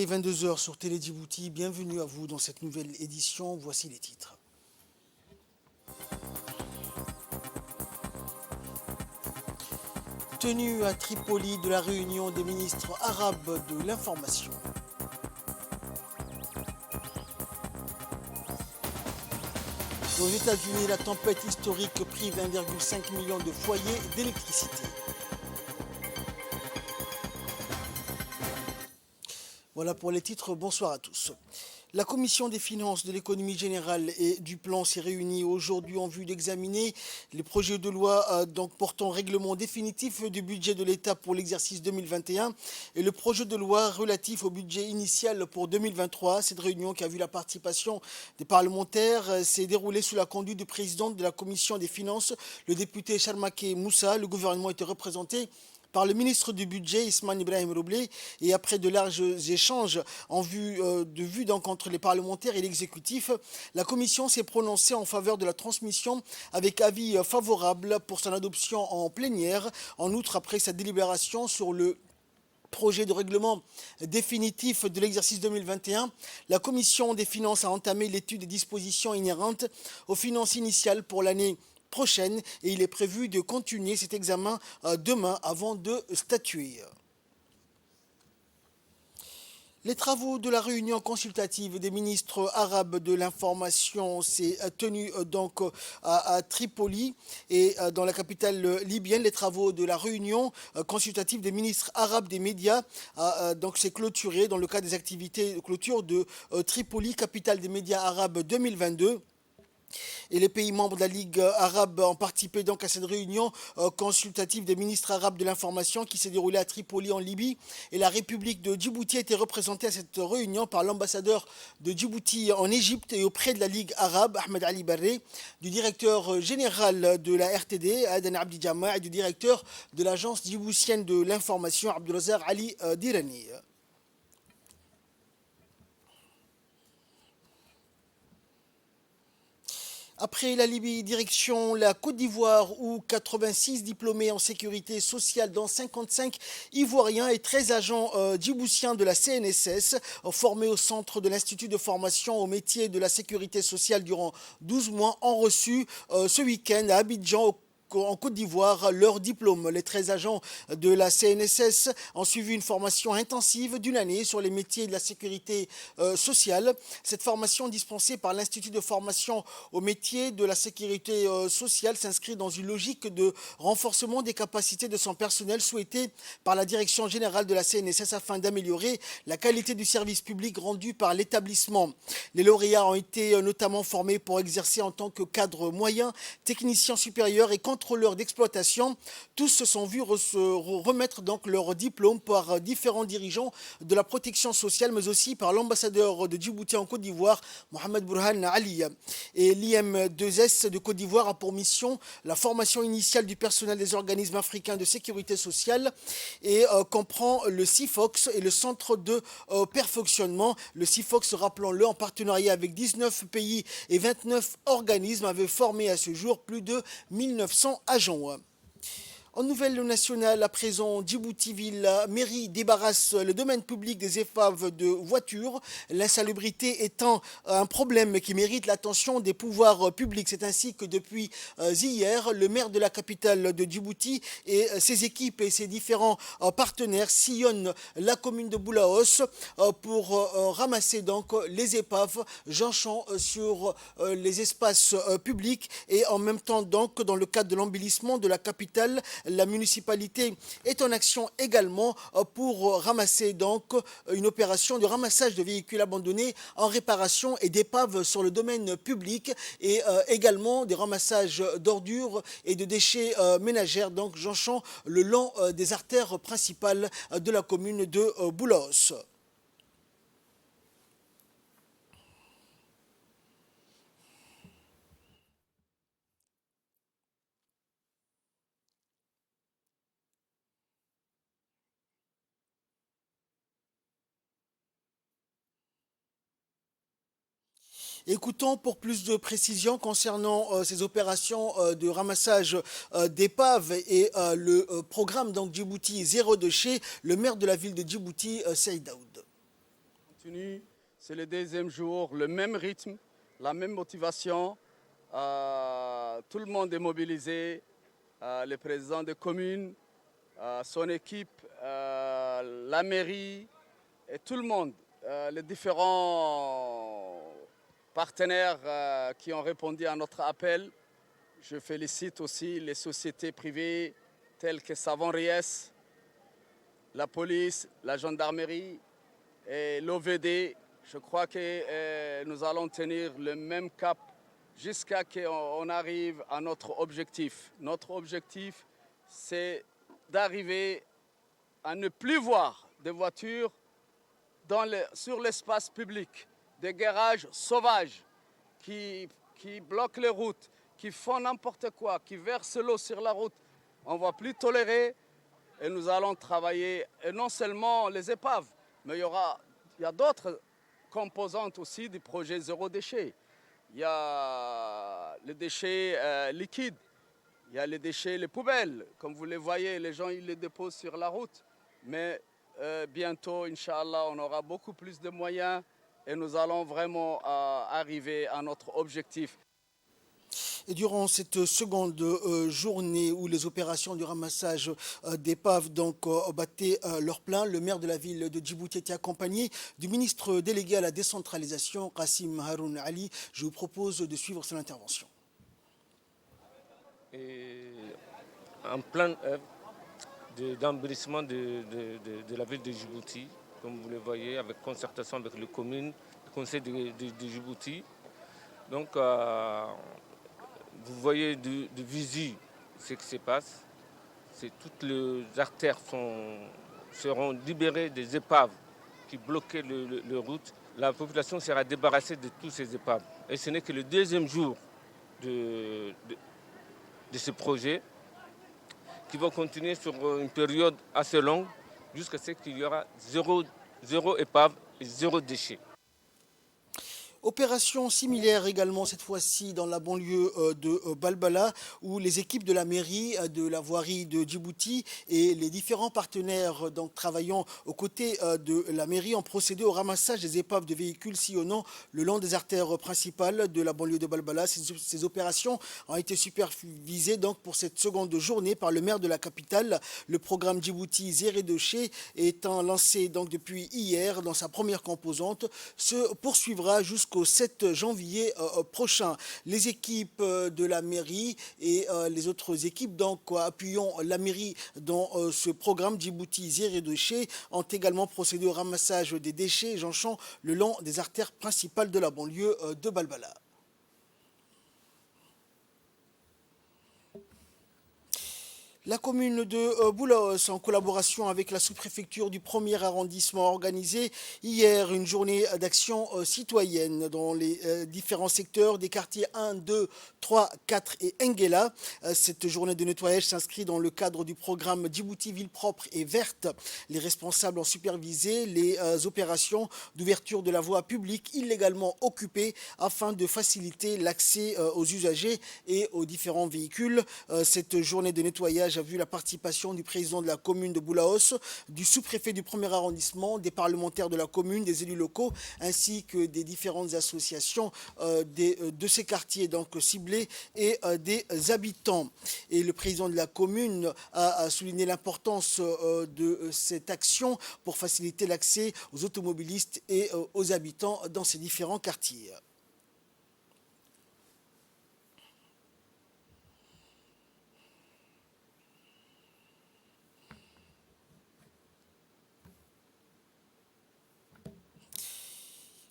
est 22 heures sur Télé Djibouti. Bienvenue à vous dans cette nouvelle édition. Voici les titres. Tenue à Tripoli de la réunion des ministres arabes de l'information. Aux États-Unis, la tempête historique prive 1,5 million de foyers d'électricité. Voilà pour les titres, bonsoir à tous. La Commission des finances, de l'économie générale et du plan s'est réunie aujourd'hui en vue d'examiner les projets de loi portant règlement définitif du budget de l'État pour l'exercice 2021 et le projet de loi relatif au budget initial pour 2023. Cette réunion qui a vu la participation des parlementaires s'est déroulée sous la conduite du président de la Commission des finances, le député Charmaké Moussa. Le gouvernement était représenté par le ministre du Budget, Ismaël Ibrahim Roblé, et après de larges échanges entre les parlementaires et l'exécutif, la Commission s'est prononcée en faveur de la transmission avec avis favorable pour son adoption en plénière. En outre, après sa délibération sur le projet de règlement définitif de l'exercice 2021, la Commission des finances a entamé l'étude des dispositions inhérentes aux finances initiales pour l'année prochaine et il est prévu de continuer cet examen demain avant de statuer. Les travaux de la réunion consultative des ministres arabes de l'information s'est tenus donc à Tripoli et dans la capitale libyenne. Les travaux de la réunion consultative des ministres arabes des médias donc s'est clôturé dans le cadre des activités de clôture de Tripoli, capitale des médias arabes 2022. Et les pays membres de la Ligue arabe ont participé donc à cette réunion consultative des ministres arabes de l'information qui s'est déroulée à Tripoli en Libye. Et la République de Djibouti a été représentée à cette réunion par l'ambassadeur de Djibouti en Égypte et auprès de la Ligue arabe, Ahmed Ali Barré, du directeur général de la RTD, Adan Abdi Jama, et du directeur de l'agence djiboutienne de l'information, Abdulrazak Ali Dirani. Après la Libye, direction la Côte d'Ivoire où 86 diplômés en sécurité sociale dont 55 Ivoiriens et 13 agents djiboutiens de la CNSS formés au centre de l'Institut de formation au métier de la sécurité sociale durant 12 mois ont reçu ce week-end à Abidjan en Côte d'Ivoire leur diplôme. Les 13 agents de la CNSS ont suivi une formation intensive d'une année sur les métiers de la sécurité sociale. Cette formation dispensée par l'Institut de formation au métier de la sécurité sociale s'inscrit dans une logique de renforcement des capacités de son personnel souhaitée par la direction générale de la CNSS afin d'améliorer la qualité du service public rendu par l'établissement. Les lauréats ont été notamment formés pour exercer en tant que cadre moyen, technicien supérieur et contrôleur d'exploitation. Tous se sont vus remettre donc leur diplôme par différents dirigeants de la protection sociale, mais aussi par l'ambassadeur de Djibouti en Côte d'Ivoire, Mohamed Burhan Ali. Et l'IM2S de Côte d'Ivoire a pour mission la formation initiale du personnel des organismes africains de sécurité sociale et comprend le CIFOX et le centre de perfectionnement. Le CIFOX, rappelons-le, en partenariat avec 19 pays et 29 organismes, avait formé à ce jour plus de 1900 agents. En nouvelle nationale, à présent, Djibouti-Ville, mairie débarrasse le domaine public des épaves de voitures, l'insalubrité étant un problème qui mérite l'attention des pouvoirs publics. C'est ainsi que depuis hier, le maire de la capitale de Djibouti et ses équipes et ses différents partenaires sillonnent la commune de Boulaos pour ramasser donc les épaves jonchant sur les espaces publics et en même temps donc dans le cadre de l'embellissement de la capitale, la municipalité est en action également pour ramasser donc une opération de ramassage de véhicules abandonnés en réparation et d'épaves sur le domaine public et également des ramassages d'ordures et de déchets ménagères donc jonchant le long des artères principales de la commune de Boulaos. Écoutons pour plus de précisions concernant ces opérations de ramassage d'épaves et le programme donc Djibouti Zéro Déchet, le maire de la ville de Djibouti, Saïd Daoud. continue. C'est le deuxième jour, le même rythme, la même motivation. Tout le monde est mobilisé. Le président des communes, son équipe, la mairie et tout le monde, les différents partenaires qui ont répondu à notre appel. Je félicite aussi les sociétés privées telles que Savon Ries, la police, la gendarmerie et l'OVD. Je crois que nous allons tenir le même cap jusqu'à ce qu'on arrive à notre objectif. Notre objectif, c'est d'arriver à ne plus voir des voitures sur l'espace public, des garages sauvages qui bloquent les routes, qui font n'importe quoi, qui versent l'eau sur la route. On ne va plus tolérer et nous allons travailler, et non seulement les épaves, mais il y a d'autres composantes aussi du projet zéro déchet. Il y a les déchets liquides, il y a les déchets, les poubelles. Comme vous les voyez, les gens ils les déposent sur la route. Mais bientôt, Inch'Allah, on aura beaucoup plus de moyens et nous allons vraiment arriver à notre objectif. Et durant cette seconde journée où les opérations de ramassage d'épaves battaient leur plein, le maire de la ville de Djibouti était accompagné du ministre délégué à la décentralisation, Kassim Haroun Ali. Je vous propose de suivre son intervention. Et en pleine œuvre d'embellissement de la ville de Djibouti, comme vous le voyez, avec concertation avec les communes, le conseil de Djibouti. Donc, vous voyez de visu ce qui se passe. Toutes les artères seront libérées des épaves qui bloquaient les routes. La population sera débarrassée de tous ces épaves. Et ce n'est que le deuxième jour de ce projet qui va continuer sur une période assez longue jusqu'à ce qu'il y aura zéro épave et zéro déchet. Opération similaire également cette fois-ci dans la banlieue de Balbala où les équipes de la mairie, de la voirie de Djibouti et les différents partenaires travaillant aux côtés de la mairie ont procédé au ramassage des épaves de véhicules sillonnant le long des artères principales de la banlieue de Balbala. Ces opérations ont été supervisées pour cette seconde journée par le maire de la capitale. Le programme Djibouti Zéro Déchet étant lancé depuis hier dans sa première composante se poursuivra jusqu'au 7 janvier prochain. Les équipes de la mairie et les autres équipes appuyant la mairie dans ce programme Djibouti Zéro Déchet ont également procédé au ramassage des déchets jonchant le long des artères principales de la banlieue de Balbala. La commune de Boulaos, en collaboration avec la sous-préfecture du 1er arrondissement, a organisé hier une journée d'action citoyenne dans les différents secteurs des quartiers 1, 2, 3, 4 et Nguela. Cette journée de nettoyage s'inscrit dans le cadre du programme Djibouti Ville propre et verte. Les responsables ont supervisé les opérations d'ouverture de la voie publique illégalement occupée afin de faciliter l'accès aux usagers et aux différents véhicules. Cette journée de nettoyage a vu la participation du président de la commune de Boulaos, du sous-préfet du 1er arrondissement, des parlementaires de la commune, des élus locaux, ainsi que des différentes associations de ces quartiers ciblés et des habitants. Et le président de la commune a souligné l'importance de cette action pour faciliter l'accès aux automobilistes et aux habitants dans ces différents quartiers.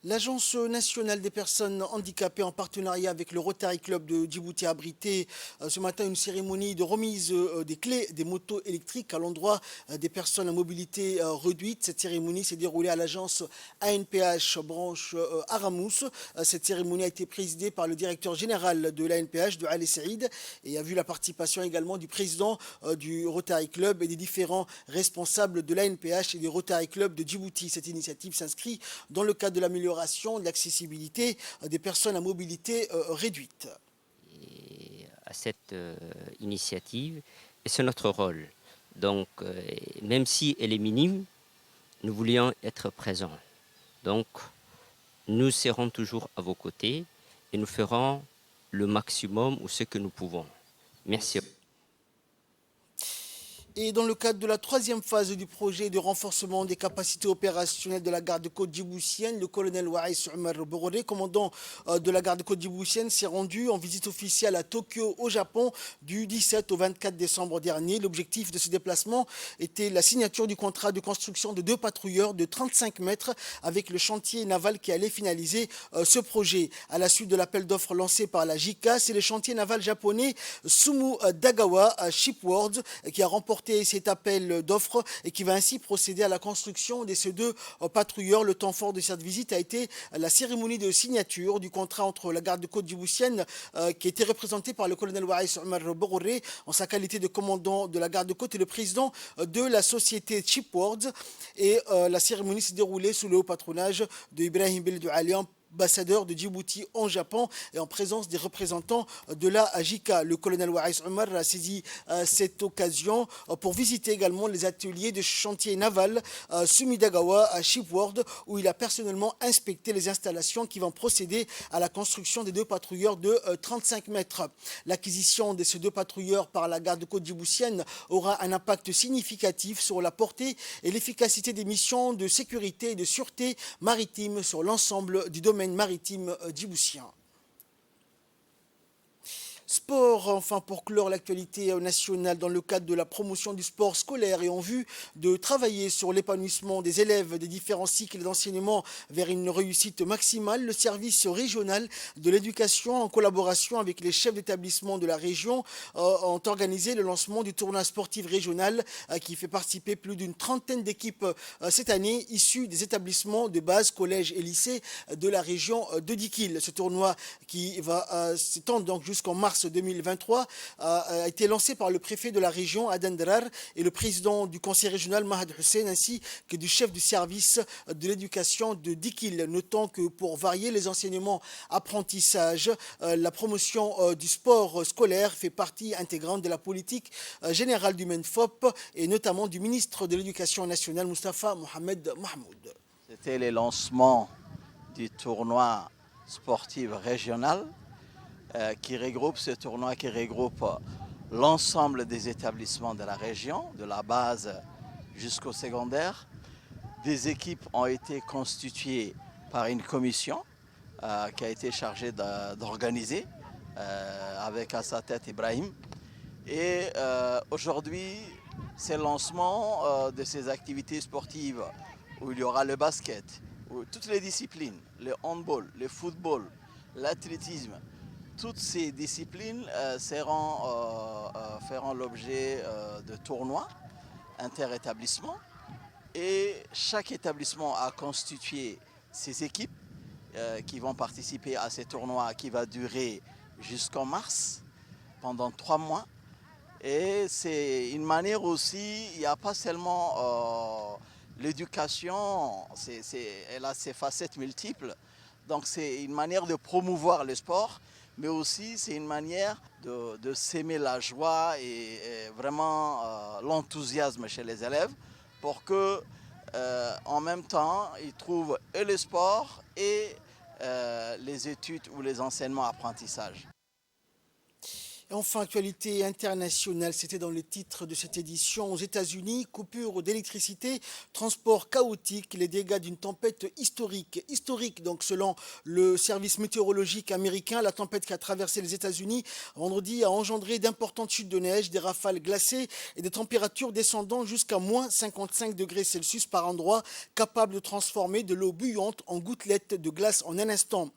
L'Agence nationale des personnes handicapées en partenariat avec le Rotary Club de Djibouti a abrité ce matin une cérémonie de remise des clés des motos électriques à l'endroit des personnes à mobilité réduite. Cette cérémonie s'est déroulée à l'agence ANPH branche Aramous. Cette cérémonie a été présidée par le directeur général de l'ANPH, de Ali Saïd, et a vu la participation également du président du Rotary Club et des différents responsables de l'ANPH et du Rotary Club de Djibouti. Cette initiative s'inscrit dans le cadre de l'amélioration de l'accessibilité des personnes à mobilité réduite. Et à cette initiative, et c'est notre rôle. Donc, même si elle est minime, nous voulions être présents. Donc, nous serons toujours à vos côtés et nous ferons le maximum ou ce que nous pouvons. Merci. Et dans le cadre de la troisième phase du projet de renforcement des capacités opérationnelles de la garde-côte djiboutienne, le colonel Waïs Omar Bororé, commandant de la garde-côte djiboutienne, s'est rendu en visite officielle à Tokyo, au Japon, du 17 au 24 décembre dernier. L'objectif de ce déplacement était la signature du contrat de construction de 2 patrouilleurs de 35 mètres avec le chantier naval qui allait finaliser ce projet. À la suite de l'appel d'offres lancé par la JICA, c'est le chantier naval japonais Sumu Dagawa Shipyards qui a remporté cet appel d'offres et qui va ainsi procéder à la construction de ces 2 patrouilleurs. Le temps fort de cette visite a été la cérémonie de signature du contrat entre la garde-côte djiboutienne qui était représentée par le colonel Waïs Omar Bororé en sa qualité de commandant de la garde-côte et le président de la société Shipyards. Et la cérémonie s'est déroulée sous le haut patronage de Ibrahim Beldou Ali, ambassadeur de Djibouti en Japon et en présence des représentants de la JICA. Le colonel Waïs Omar a saisi cette occasion pour visiter également les ateliers de chantier naval Sumidagawa à Shipyard où il a personnellement inspecté les installations qui vont procéder à la construction des 2 patrouilleurs de 35 mètres. L'acquisition de ces 2 patrouilleurs par la garde-côte djiboutienne aura un impact significatif sur la portée et l'efficacité des missions de sécurité et de sûreté maritime sur l'ensemble du domaine maritime djiboutien. Sport, enfin pour clore l'actualité nationale dans le cadre de la promotion du sport scolaire et en vue de travailler sur l'épanouissement des élèves des différents cycles d'enseignement vers une réussite maximale, le service régional de l'éducation en collaboration avec les chefs d'établissement de la région ont organisé le lancement du tournoi sportif régional qui fait participer plus d'une trentaine d'équipes cette année issues des établissements de base, collèges et lycées de la région de Dikil. Ce tournoi qui va s'étendre donc jusqu'en mars 2023 a été lancé par le préfet de la région Adan Drar et le président du conseil régional Mahad Hussein ainsi que du chef du service de l'éducation de Dikil. Notons que pour varier les enseignements apprentissages, la promotion du sport scolaire fait partie intégrante de la politique générale du MENFOP et notamment du ministre de l'Éducation nationale Moustapha Mohamed Mahmoud. C'était le lancement du tournoi sportif régional ce tournoi qui regroupe l'ensemble des établissements de la région, de la base jusqu'au secondaire. Des équipes ont été constituées par une commission qui a été chargée d'organiser avec à sa tête Ibrahim. Et aujourd'hui, c'est le lancement de ces activités sportives où il y aura le basket, où toutes les disciplines, le handball, le football, l'athlétisme, toutes ces disciplines feront l'objet de tournois inter-établissements et chaque établissement a constitué ses équipes qui vont participer à ces tournois qui va durer jusqu'en mars pendant 3 mois. Et c'est une manière aussi, il n'y a pas seulement l'éducation, elle a ses facettes multiples, donc c'est une manière de promouvoir le sport, mais aussi c'est une manière de s'aimer la joie et vraiment l'enthousiasme chez les élèves pour que en même temps ils trouvent et le sport et les études ou les enseignements apprentissages. Et enfin, actualité internationale, c'était dans le titre de cette édition. Aux États-Unis, coupure d'électricité, transport chaotique, les dégâts d'une tempête historique. Historique, donc, selon le service météorologique américain, la tempête qui a traversé les États-Unis vendredi a engendré d'importantes chutes de neige, des rafales glacées et des températures descendant jusqu'à moins 55 degrés Celsius par endroit, capables de transformer de l'eau bouillante en gouttelettes de glace en un instant.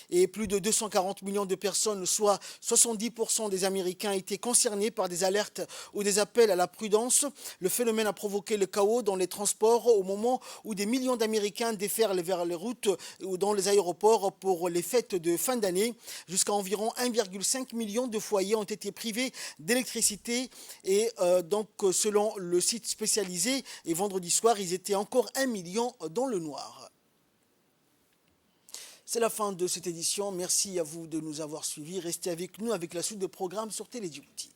Et plus de 240 millions de personnes, soit 70% des Américains étaient concernés par des alertes ou des appels à la prudence. Le phénomène a provoqué le chaos dans les transports au moment où des millions d'Américains déferlent vers les routes ou dans les aéroports pour les fêtes de fin d'année. Jusqu'à environ 1,5 million de foyers ont été privés d'électricité et donc selon le site spécialisé, et vendredi soir, ils étaient encore 1 million dans le noir. C'est la fin de cette édition. Merci à vous de nous avoir suivis. Restez avec nous avec la suite de programmes sur Télé Djibouti.